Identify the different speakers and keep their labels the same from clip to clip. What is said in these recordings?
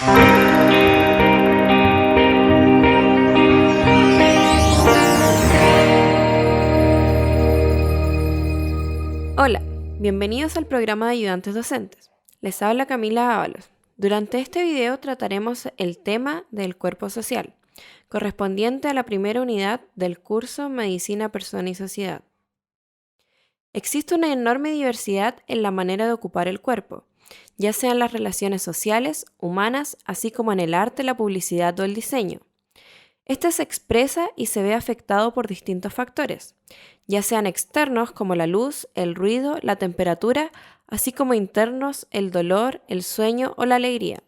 Speaker 1: Hola, bienvenidos al programa de ayudantes docentes. Les habla Camila Ábalos. Durante este video trataremos el tema del cuerpo social, correspondiente a la primera unidad del curso Medicina, Persona y Sociedad. Existe una enorme diversidad en la manera de ocupar el cuerpo, ya sean las relaciones sociales, humanas, así como en el arte, la publicidad o el diseño. Este se expresa y se ve afectado por distintos factores, ya sean externos como la luz, el ruido, la temperatura, así como internos, el dolor, el sueño o la alegría.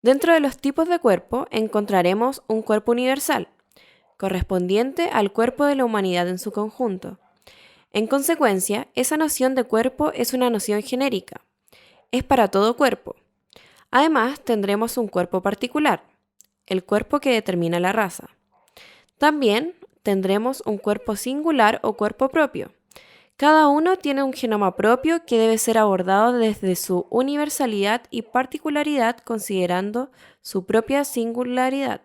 Speaker 1: Dentro de los tipos de cuerpo encontraremos un cuerpo universal, correspondiente al cuerpo de la humanidad en su conjunto. En consecuencia, esa noción de cuerpo es una noción genérica, es para todo cuerpo. Además, tendremos un cuerpo particular, el cuerpo que determina la raza. También tendremos un cuerpo singular o cuerpo propio. Cada uno tiene un genoma propio que debe ser abordado desde su universalidad y particularidad considerando su propia singularidad.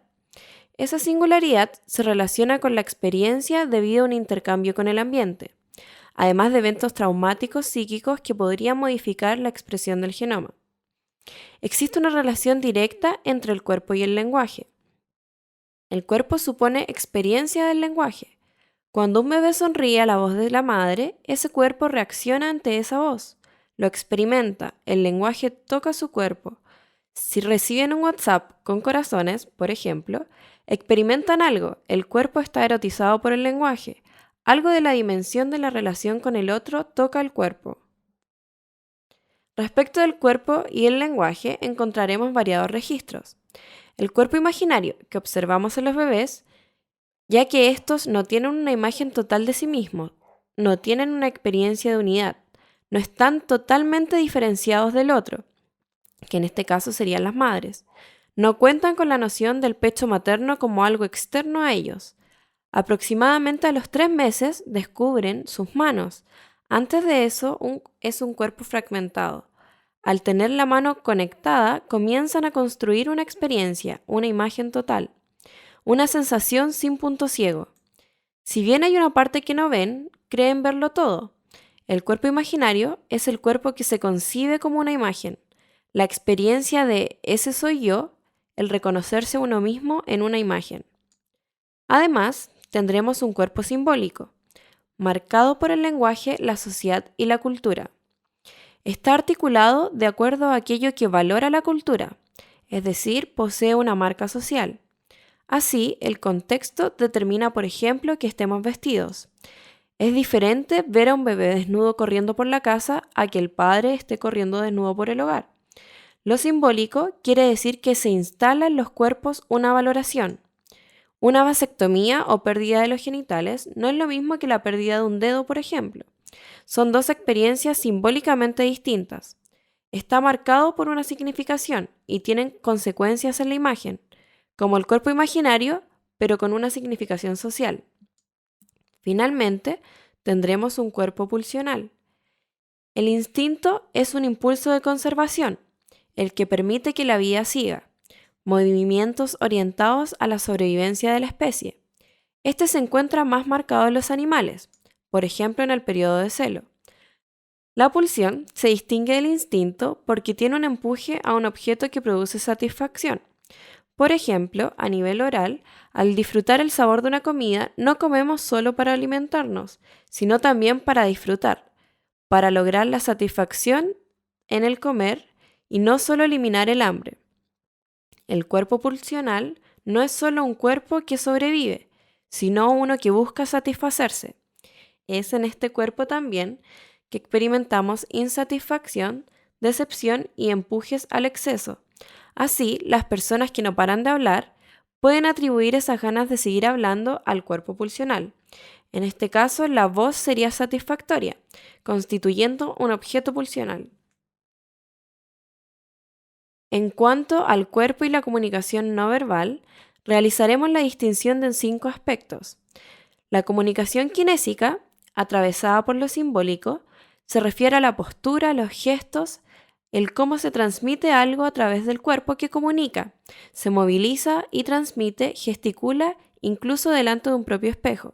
Speaker 1: Esa singularidad se relaciona con la experiencia debido a un intercambio con el ambiente, además de eventos traumáticos psíquicos que podrían modificar la expresión del genoma. Existe una relación directa entre el cuerpo y el lenguaje. El cuerpo supone experiencia del lenguaje. Cuando un bebé sonríe a la voz de la madre, ese cuerpo reacciona ante esa voz. Lo experimenta, el lenguaje toca su cuerpo. Si reciben un WhatsApp con corazones, por ejemplo, experimentan algo, el cuerpo está erotizado por el lenguaje. Algo de la dimensión de la relación con el otro toca el cuerpo. Respecto del cuerpo y el lenguaje, encontraremos variados registros. El cuerpo imaginario que observamos en los bebés, ya que estos no tienen una imagen total de sí mismos, no tienen una experiencia de unidad, no están totalmente diferenciados del otro, que en este caso serían las madres. No cuentan con la noción del pecho materno como algo externo a ellos. Aproximadamente a los 3 meses descubren sus manos. Antes de eso es un cuerpo fragmentado. Al tener la mano conectada, comienzan a construir una experiencia, una imagen total, una sensación sin punto ciego. Si bien hay una parte que no ven, creen verlo todo. El cuerpo imaginario es el cuerpo que se concibe como una imagen, la experiencia de ese soy yo, el reconocerse a uno mismo en una imagen. Además, tendremos un cuerpo simbólico, marcado por el lenguaje, la sociedad y la cultura. Está articulado de acuerdo a aquello que valora la cultura, es decir, posee una marca social. Así, el contexto determina, por ejemplo, que estemos vestidos. Es diferente ver a un bebé desnudo corriendo por la casa a que el padre esté corriendo desnudo por el hogar. Lo simbólico quiere decir que se instala en los cuerpos una valoración. Una vasectomía o pérdida de los genitales no es lo mismo que la pérdida de un dedo, por ejemplo. Son dos experiencias simbólicamente distintas. Está marcado por una significación y tienen consecuencias en la imagen, como el cuerpo imaginario, pero con una significación social. Finalmente, tendremos un cuerpo pulsional. El instinto es un impulso de conservación, el que permite que la vida siga, movimientos orientados a la sobrevivencia de la especie. Este se encuentra más marcado en los animales, por ejemplo en el periodo de celo. La pulsión se distingue del instinto porque tiene un empuje a un objeto que produce satisfacción. Por ejemplo, a nivel oral, al disfrutar el sabor de una comida, no comemos solo para alimentarnos, sino también para disfrutar, para lograr la satisfacción en el comer y no solo eliminar el hambre. El cuerpo pulsional no es solo un cuerpo que sobrevive, sino uno que busca satisfacerse. Es en este cuerpo también que experimentamos insatisfacción, decepción y empujes al exceso. Así, las personas que no paran de hablar pueden atribuir esas ganas de seguir hablando al cuerpo pulsional. En este caso, la voz sería satisfactoria, constituyendo un objeto pulsional. En cuanto al cuerpo y la comunicación no verbal, realizaremos la distinción de 5 aspectos. La comunicación kinésica, atravesada por lo simbólico, se refiere a la postura, los gestos, el cómo se transmite algo a través del cuerpo que comunica, se moviliza y transmite, gesticula, incluso delante de un propio espejo.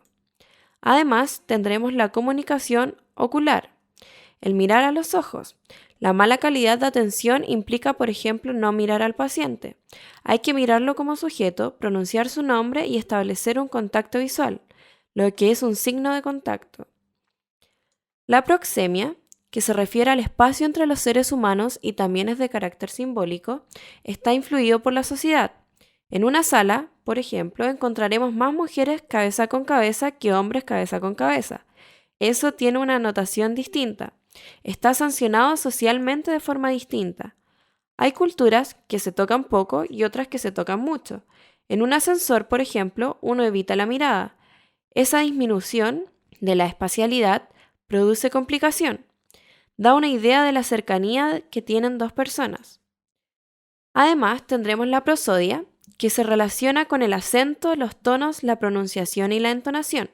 Speaker 1: Además, tendremos la comunicación ocular, el mirar a los ojos. La mala calidad de atención implica, por ejemplo, no mirar al paciente. Hay que mirarlo como sujeto, pronunciar su nombre y establecer un contacto visual, lo que es un signo de contacto. La proxemia, que se refiere al espacio entre los seres humanos y también es de carácter simbólico, está influido por la sociedad. En una sala, por ejemplo, encontraremos más mujeres cabeza con cabeza que hombres cabeza con cabeza. Eso tiene una notación distinta. Está sancionado socialmente de forma distinta. Hay culturas que se tocan poco y otras que se tocan mucho. En un ascensor, por ejemplo, uno evita la mirada. Esa disminución de la espacialidad produce complicación. Da una idea de la cercanía que tienen dos personas. Además, tendremos la prosodia, que se relaciona con el acento, los tonos, la pronunciación y la entonación.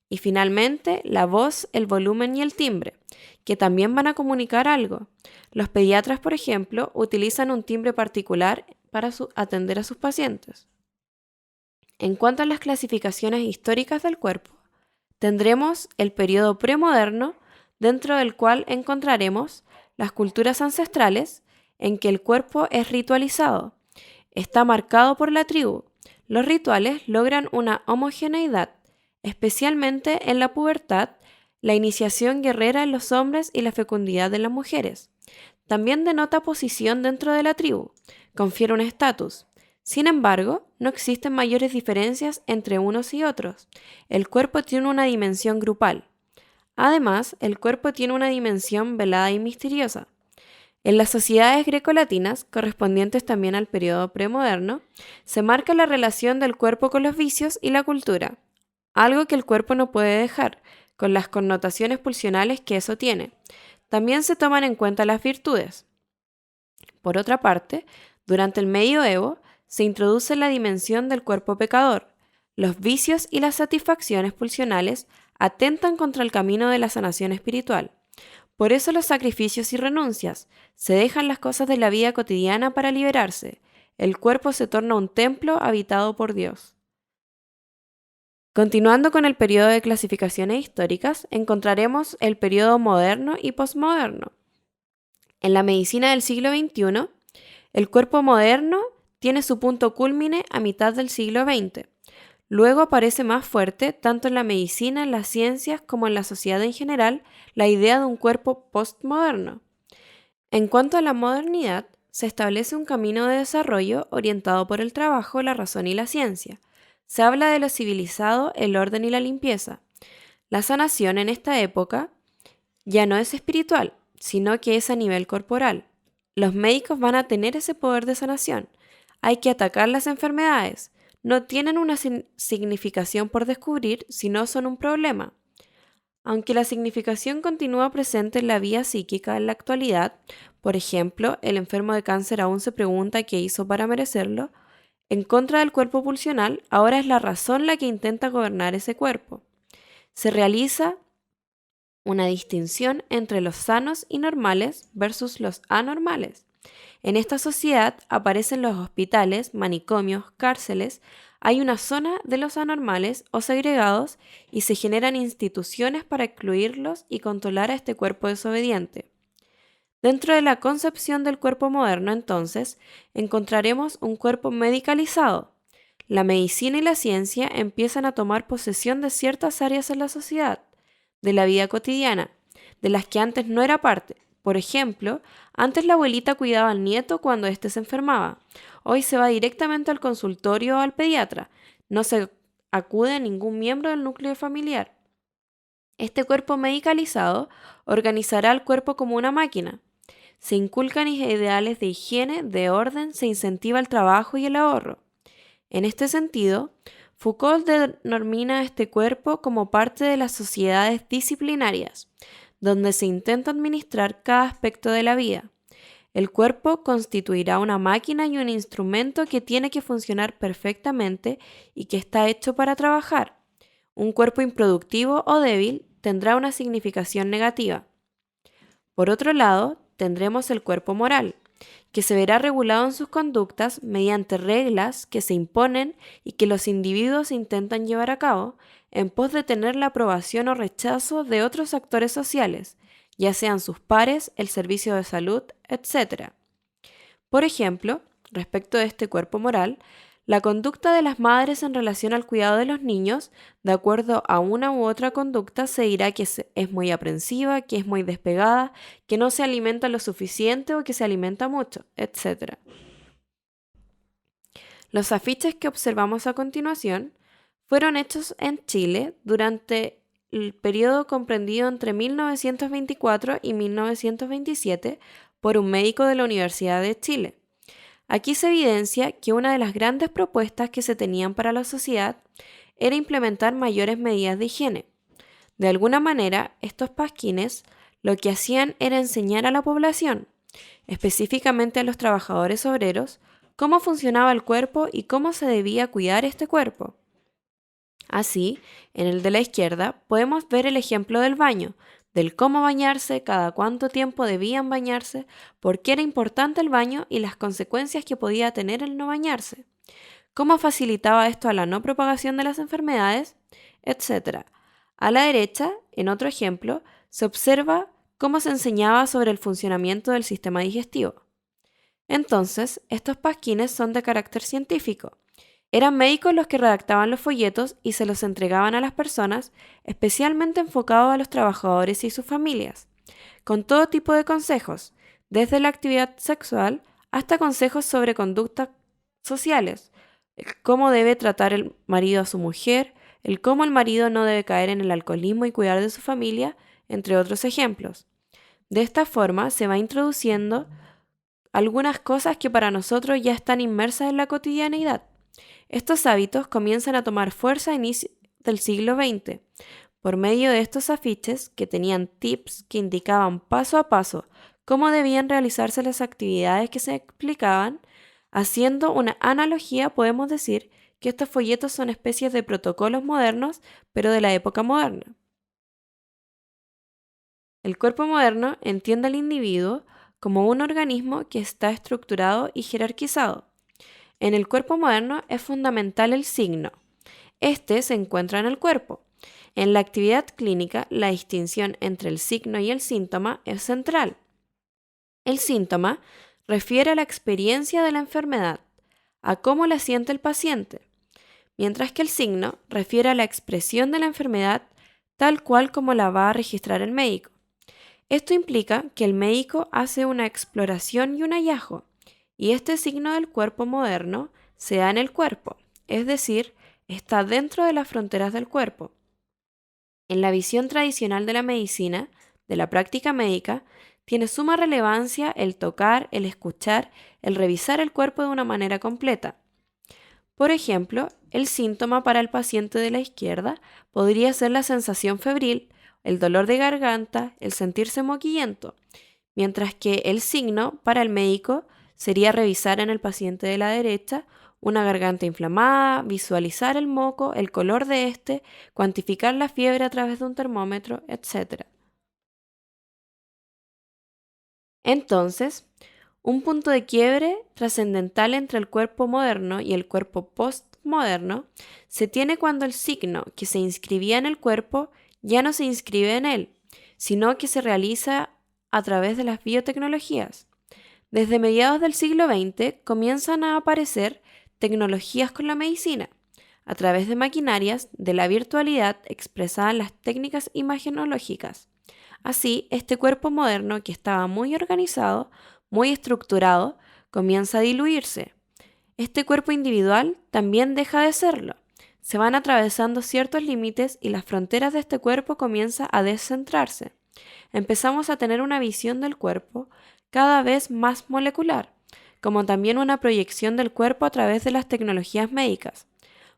Speaker 1: Y finalmente, la voz, el volumen y el timbre, que también van a comunicar algo. Los pediatras, por ejemplo, utilizan un timbre particular para atender a sus pacientes. En cuanto a las clasificaciones históricas del cuerpo, tendremos el periodo premoderno, dentro del cual encontraremos las culturas ancestrales, en que el cuerpo es ritualizado. Está marcado por la tribu. Los rituales logran una homogeneidad, especialmente en la pubertad, la iniciación guerrera en los hombres y la fecundidad en las mujeres. También denota posición dentro de la tribu, confiere un estatus. Sin embargo, no existen mayores diferencias entre unos y otros. El cuerpo tiene una dimensión grupal. Además, el cuerpo tiene una dimensión velada y misteriosa. En las sociedades grecolatinas, correspondientes también al periodo premoderno, se marca la relación del cuerpo con los vicios y la cultura, algo que el cuerpo no puede dejar, con las connotaciones pulsionales que eso tiene. También se toman en cuenta las virtudes. Por otra parte, durante el medioevo, se introduce la dimensión del cuerpo pecador. Los vicios y las satisfacciones pulsionales atentan contra el camino de la sanación espiritual. Por eso los sacrificios y renuncias, se dejan las cosas de la vida cotidiana para liberarse. El cuerpo se torna un templo habitado por Dios. Continuando con el periodo de clasificaciones históricas, encontraremos el periodo moderno y posmoderno. En la medicina del siglo XXI, el cuerpo moderno tiene su punto cúlmine a mitad del siglo XX. Luego aparece más fuerte, tanto en la medicina, en las ciencias, como en la sociedad en general, la idea de un cuerpo postmoderno. En cuanto a la modernidad, se establece un camino de desarrollo orientado por el trabajo, la razón y la ciencia. Se habla de lo civilizado, el orden y la limpieza. La sanación en esta época ya no es espiritual, sino que es a nivel corporal. Los médicos van a tener ese poder de sanación. Hay que atacar las enfermedades. No tienen una significación por descubrir, sino son un problema. Aunque la significación continúa presente en la vía psíquica en la actualidad, por ejemplo, el enfermo de cáncer aún se pregunta qué hizo para merecerlo, en contra del cuerpo pulsional, ahora es la razón la que intenta gobernar ese cuerpo. Se realiza una distinción entre los sanos y normales versus los anormales. En esta sociedad aparecen los hospitales, manicomios, cárceles, hay una zona de los anormales o segregados y se generan instituciones para excluirlos y controlar a este cuerpo desobediente. Dentro de la concepción del cuerpo moderno, entonces, encontraremos un cuerpo medicalizado. La medicina y la ciencia empiezan a tomar posesión de ciertas áreas en la sociedad, de la vida cotidiana, de las que antes no era parte. Por ejemplo, antes la abuelita cuidaba al nieto cuando éste se enfermaba. Hoy se va directamente al consultorio o al pediatra. No se acude a ningún miembro del núcleo familiar. Este cuerpo medicalizado organizará al cuerpo como una máquina. Se inculcan ideales de higiene, de orden, se incentiva el trabajo y el ahorro. En este sentido, Foucault denomina este cuerpo como parte de las sociedades disciplinarias, donde se intenta administrar cada aspecto de la vida. El cuerpo constituirá una máquina y un instrumento que tiene que funcionar perfectamente y que está hecho para trabajar. Un cuerpo improductivo o débil tendrá una significación negativa. Por otro lado, tendremos el cuerpo moral, que se verá regulado en sus conductas mediante reglas que se imponen y que los individuos intentan llevar a cabo en pos de tener la aprobación o rechazo de otros actores sociales, ya sean sus pares, el servicio de salud, etc. Por ejemplo, respecto de este cuerpo moral, la conducta de las madres en relación al cuidado de los niños, de acuerdo a una u otra conducta, se dirá que es muy aprensiva, que es muy despegada, que no se alimenta lo suficiente o que se alimenta mucho, etc. Los afiches que observamos a continuación fueron hechos en Chile durante el periodo comprendido entre 1924 y 1927 por un médico de la Universidad de Chile. Aquí se evidencia que una de las grandes propuestas que se tenían para la sociedad era implementar mayores medidas de higiene. De alguna manera, estos pasquines lo que hacían era enseñar a la población, específicamente a los trabajadores obreros, cómo funcionaba el cuerpo y cómo se debía cuidar este cuerpo. Así, en el de la izquierda podemos ver el ejemplo del baño, del cómo bañarse, cada cuánto tiempo debían bañarse, por qué era importante el baño y las consecuencias que podía tener el no bañarse, cómo facilitaba esto a la no propagación de las enfermedades, etc. A la derecha, en otro ejemplo, se observa cómo se enseñaba sobre el funcionamiento del sistema digestivo. Entonces, estos pasquines son de carácter científico. Eran médicos los que redactaban los folletos y se los entregaban a las personas, especialmente enfocados a los trabajadores y sus familias, con todo tipo de consejos, desde la actividad sexual hasta consejos sobre conductas sociales, el cómo debe tratar el marido a su mujer, el cómo el marido no debe caer en el alcoholismo y cuidar de su familia, entre otros ejemplos. De esta forma se va introduciendo algunas cosas que para nosotros ya están inmersas en la cotidianeidad. Estos hábitos comienzan a tomar fuerza a inicios del siglo XX, por medio de estos afiches que tenían tips que indicaban paso a paso cómo debían realizarse las actividades que se explicaban. Haciendo una analogía, podemos decir que estos folletos son especies de protocolos modernos, pero de la época moderna. El cuerpo moderno entiende al individuo como un organismo que está estructurado y jerarquizado. En el cuerpo moderno es fundamental el signo. Este se encuentra en el cuerpo. En la actividad clínica, la distinción entre el signo y el síntoma es central. El síntoma refiere a la experiencia de la enfermedad, a cómo la siente el paciente, mientras que el signo refiere a la expresión de la enfermedad tal cual como la va a registrar el médico. Esto implica que el médico hace una exploración y un hallazgo, y este signo del cuerpo moderno se da en el cuerpo, es decir, está dentro de las fronteras del cuerpo. En la visión tradicional de la medicina, de la práctica médica, tiene suma relevancia el tocar, el escuchar, el revisar el cuerpo de una manera completa. Por ejemplo, el síntoma para el paciente de la izquierda podría ser la sensación febril, el dolor de garganta, el sentirse moquillento, mientras que el signo para el médico sería revisar en el paciente de la derecha una garganta inflamada, visualizar el moco, el color de este, cuantificar la fiebre a través de un termómetro, etc. Entonces, un punto de quiebre trascendental entre el cuerpo moderno y el cuerpo postmoderno se tiene cuando el signo que se inscribía en el cuerpo ya no se inscribe en él, sino que se realiza a través de las biotecnologías. Desde mediados del siglo XX comienzan a aparecer tecnologías con la medicina, a través de maquinarias de la virtualidad expresada en las técnicas imagenológicas. Así, este cuerpo moderno que estaba muy organizado, muy estructurado, comienza a diluirse. Este cuerpo individual también deja de serlo. Se van atravesando ciertos límites y las fronteras de este cuerpo comienzan a descentrarse. Empezamos a tener una visión del cuerpo cada vez más molecular, como también una proyección del cuerpo a través de las tecnologías médicas.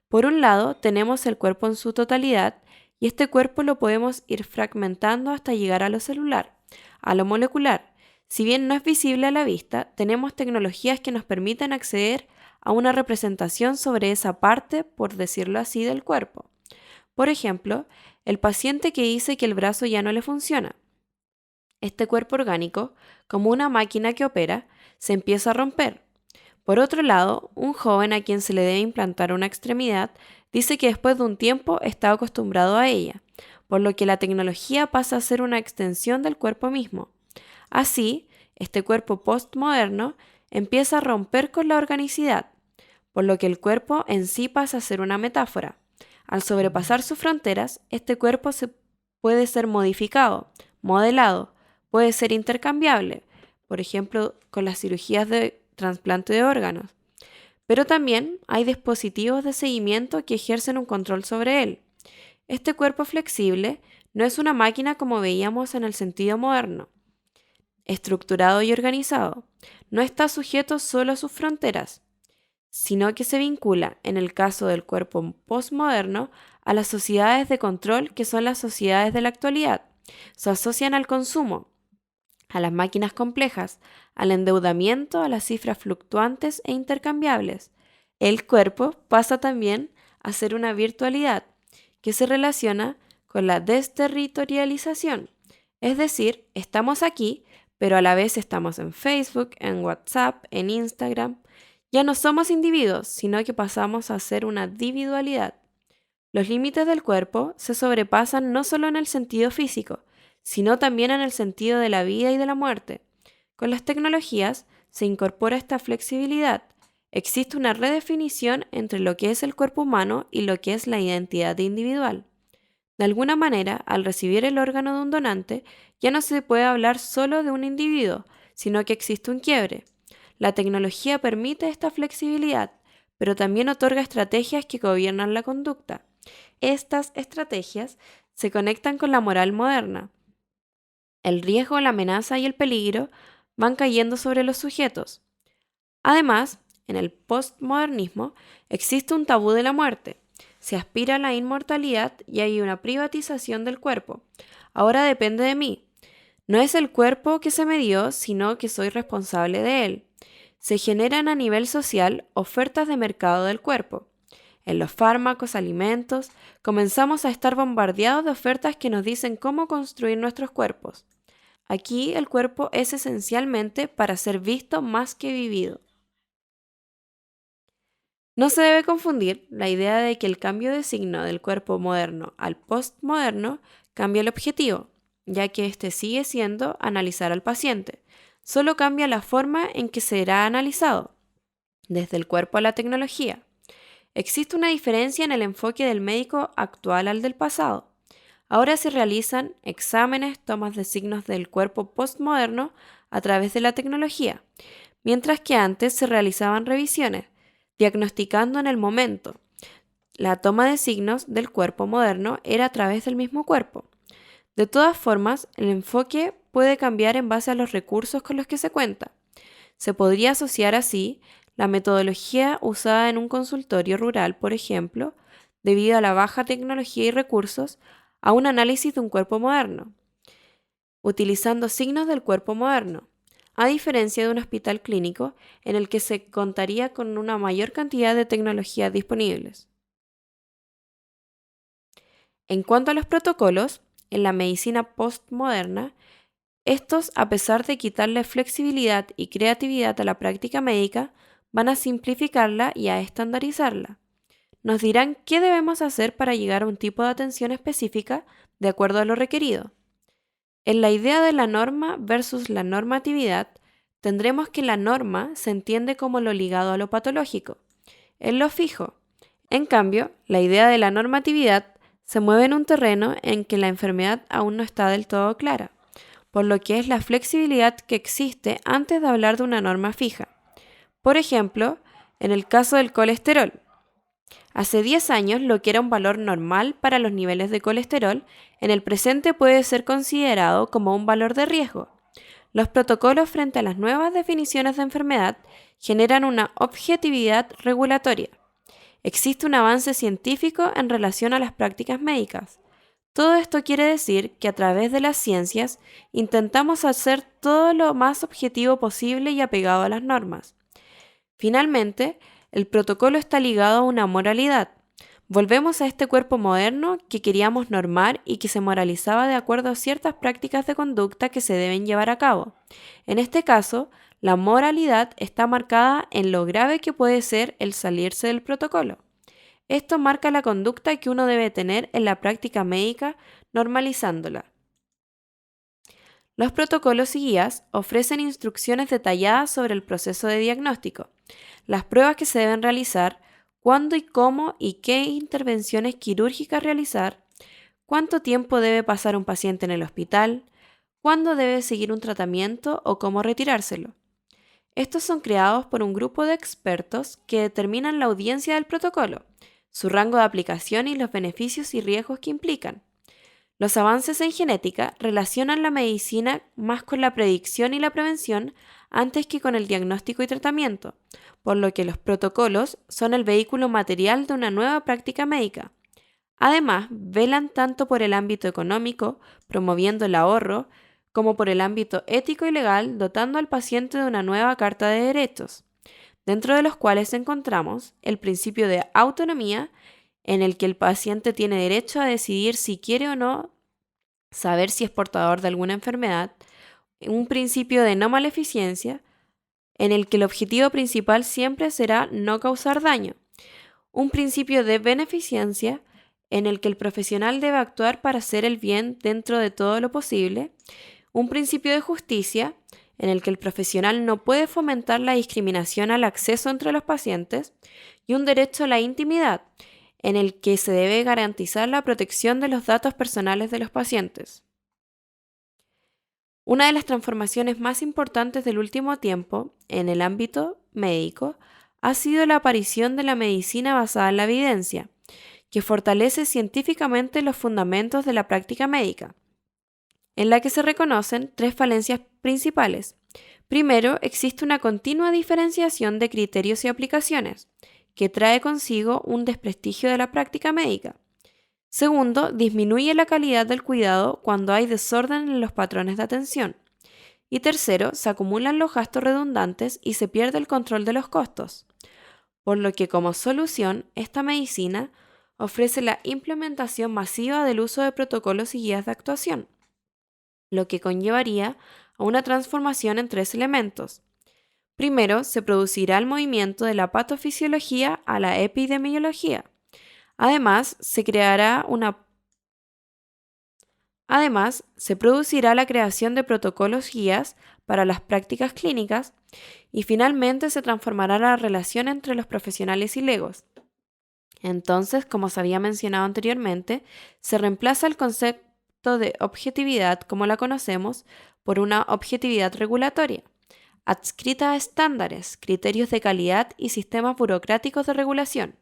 Speaker 1: Por un lado, tenemos el cuerpo en su totalidad, y este cuerpo lo podemos ir fragmentando hasta llegar a lo celular, a lo molecular. Si bien no es visible a la vista, tenemos tecnologías que nos permiten acceder a una representación sobre esa parte, por decirlo así, del cuerpo. Por ejemplo, el paciente que dice que el brazo ya no le funciona. Este cuerpo orgánico, como una máquina que opera, se empieza a romper. Por otro lado, un joven a quien se le debe implantar una extremidad dice que después de un tiempo está acostumbrado a ella, por lo que la tecnología pasa a ser una extensión del cuerpo mismo. Así, este cuerpo postmoderno empieza a romper con la organicidad, por lo que el cuerpo en sí pasa a ser una metáfora. Al sobrepasar sus fronteras, este cuerpo puede ser modificado, modelado, puede ser intercambiable, por ejemplo, con las cirugías de trasplante de órganos. Pero también hay dispositivos de seguimiento que ejercen un control sobre él. Este cuerpo flexible no es una máquina como veíamos en el sentido moderno, estructurado y organizado. No está sujeto solo a sus fronteras, sino que se vincula, en el caso del cuerpo postmoderno, a las sociedades de control que son las sociedades de la actualidad. Se asocian al consumo, a las máquinas complejas, al endeudamiento, a las cifras fluctuantes e intercambiables. El cuerpo pasa también a ser una virtualidad que se relaciona con la desterritorialización. Es decir, estamos aquí, pero a la vez estamos en Facebook, en WhatsApp, en Instagram. Ya no somos individuos, sino que pasamos a ser una individualidad. Los límites del cuerpo se sobrepasan no solo en el sentido físico, sino también en el sentido de la vida y de la muerte. Con las tecnologías se incorpora esta flexibilidad. Existe una redefinición entre lo que es el cuerpo humano y lo que es la identidad individual. De alguna manera, al recibir el órgano de un donante, ya no se puede hablar solo de un individuo, sino que existe un quiebre. La tecnología permite esta flexibilidad, pero también otorga estrategias que gobiernan la conducta. Estas estrategias se conectan con la moral moderna. El riesgo, la amenaza y el peligro van cayendo sobre los sujetos. Además, en el postmodernismo existe un tabú de la muerte. Se aspira a la inmortalidad y hay una privatización del cuerpo. Ahora depende de mí. No es el cuerpo que se me dio, sino que soy responsable de él. Se generan a nivel social ofertas de mercado del cuerpo. En los fármacos, alimentos, comenzamos a estar bombardeados de ofertas que nos dicen cómo construir nuestros cuerpos. Aquí el cuerpo es esencialmente para ser visto más que vivido. No se debe confundir la idea de que el cambio de signo del cuerpo moderno al postmoderno cambia el objetivo, ya que éste sigue siendo analizar al paciente. Solo cambia la forma en que será analizado, desde el cuerpo a la tecnología. Existe una diferencia en el enfoque del médico actual al del pasado. Ahora se realizan exámenes, tomas de signos del cuerpo postmoderno a través de la tecnología, mientras que antes se realizaban revisiones, diagnosticando en el momento. La toma de signos del cuerpo moderno era a través del mismo cuerpo. De todas formas, el enfoque puede cambiar en base a los recursos con los que se cuenta. Se podría asociar así la metodología usada en un consultorio rural, por ejemplo, debido a la baja tecnología y recursos, a un análisis de un cuerpo moderno, utilizando signos del cuerpo moderno, a diferencia de un hospital clínico en el que se contaría con una mayor cantidad de tecnologías disponibles. En cuanto a los protocolos, en la medicina postmoderna, estos, a pesar de quitarle flexibilidad y creatividad a la práctica médica, van a simplificarla y a estandarizarla. Nos dirán qué debemos hacer para llegar a un tipo de atención específica de acuerdo a lo requerido. En la idea de la norma versus la normatividad, tendremos que la norma se entiende como lo ligado a lo patológico, en lo fijo. En cambio, la idea de la normatividad se mueve en un terreno en que la enfermedad aún no está del todo clara, por lo que es la flexibilidad que existe antes de hablar de una norma fija. Por ejemplo, en el caso del colesterol. Hace 10 años, lo que era un valor normal para los niveles de colesterol, en el presente puede ser considerado como un valor de riesgo. Los protocolos frente a las nuevas definiciones de enfermedad generan una objetividad regulatoria. Existe un avance científico en relación a las prácticas médicas. Todo esto quiere decir que a través de las ciencias intentamos hacer todo lo más objetivo posible y apegado a las normas. Finalmente, el protocolo está ligado a una moralidad. Volvemos a este cuerpo moderno que queríamos normar y que se moralizaba de acuerdo a ciertas prácticas de conducta que se deben llevar a cabo. En este caso, la moralidad está marcada en lo grave que puede ser el salirse del protocolo. Esto marca la conducta que uno debe tener en la práctica médica, normalizándola. Los protocolos y guías ofrecen instrucciones detalladas sobre el proceso de diagnóstico, las pruebas que se deben realizar, cuándo y cómo y qué intervenciones quirúrgicas realizar, cuánto tiempo debe pasar un paciente en el hospital, cuándo debe seguir un tratamiento o cómo retirárselo. Estos son creados por un grupo de expertos que determinan la audiencia del protocolo, su rango de aplicación y los beneficios y riesgos que implican. Los avances en genética relacionan la medicina más con la predicción y la prevención antes que con el diagnóstico y tratamiento, por lo que los protocolos son el vehículo material de una nueva práctica médica. Además, velan tanto por el ámbito económico, promoviendo el ahorro, como por el ámbito ético y legal, dotando al paciente de una nueva carta de derechos, dentro de los cuales encontramos el principio de autonomía, en el que el paciente tiene derecho a decidir si quiere o no saber si es portador de alguna enfermedad, un principio de no maleficencia, en el que el objetivo principal siempre será no causar daño, un principio de beneficencia, en el que el profesional debe actuar para hacer el bien dentro de todo lo posible, un principio de justicia, en el que el profesional no puede fomentar la discriminación al acceso entre los pacientes, y un derecho a la intimidad, en el que se debe garantizar la protección de los datos personales de los pacientes. Una de las transformaciones más importantes del último tiempo en el ámbito médico ha sido la aparición de la medicina basada en la evidencia, que fortalece científicamente los fundamentos de la práctica médica, en la que se reconocen tres falencias principales. Primero, existe una continua diferenciación de criterios y aplicaciones, que trae consigo un desprestigio de la práctica médica. Segundo, disminuye la calidad del cuidado cuando hay desorden en los patrones de atención. Y tercero, se acumulan los gastos redundantes y se pierde el control de los costos. Por lo que como solución, esta medicina ofrece la implementación masiva del uso de protocolos y guías de actuación, lo que conllevaría a una transformación en tres elementos. Primero, se producirá el movimiento de la patofisiología a la epidemiología. Además, se producirá la creación de protocolos guías para las prácticas clínicas y finalmente se transformará la relación entre los profesionales y legos. Entonces, como se había mencionado anteriormente, se reemplaza el concepto de objetividad como la conocemos por una objetividad regulatoria, adscrita a estándares, criterios de calidad y sistemas burocráticos de regulación.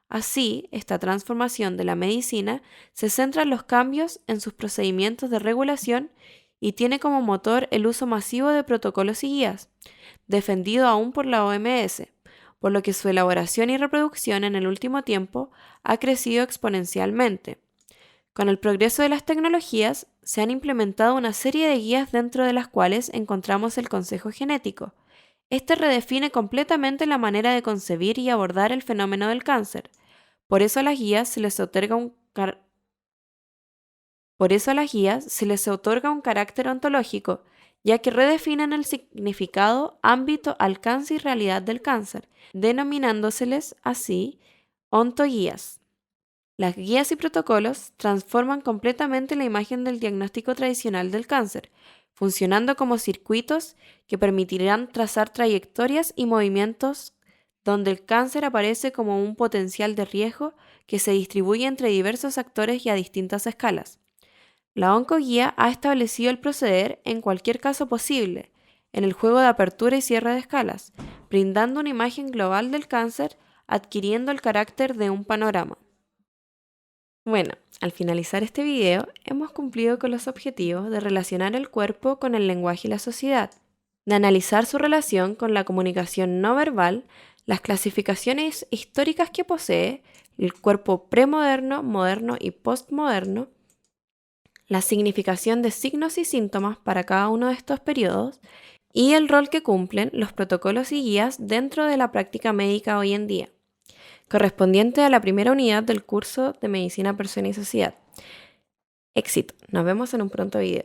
Speaker 1: Así, esta transformación de la medicina se centra en los cambios en sus procedimientos de regulación y tiene como motor el uso masivo de protocolos y guías, defendido aún por la OMS, por lo que su elaboración y reproducción en el último tiempo ha crecido exponencialmente. Con el progreso de las tecnologías, se han implementado una serie de guías dentro de las cuales encontramos el consejo genético. Este redefine completamente la manera de concebir y abordar el fenómeno del cáncer. Por eso a las guías se les otorga un carácter ontológico, ya que redefinen el significado, ámbito, alcance y realidad del cáncer, denominándose así ontoguías. Las guías y protocolos transforman completamente la imagen del diagnóstico tradicional del cáncer, funcionando como circuitos que permitirán trazar trayectorias y movimientos donde el cáncer aparece como un potencial de riesgo que se distribuye entre diversos actores y a distintas escalas. La oncoguía ha establecido el proceder en cualquier caso posible, en el juego de apertura y cierre de escalas, brindando una imagen global del cáncer, adquiriendo el carácter de un panorama. Bueno, al finalizar este video, hemos cumplido con los objetivos de relacionar el cuerpo con el lenguaje y la sociedad, de analizar su relación con la comunicación no verbal, las clasificaciones históricas que posee, el cuerpo premoderno, moderno y postmoderno, la significación de signos y síntomas para cada uno de estos periodos y el rol que cumplen los protocolos y guías dentro de la práctica médica hoy en día. correspondiente a la primera unidad del curso de Medicina, Persona y Sociedad. Éxito. Nos vemos en un pronto video.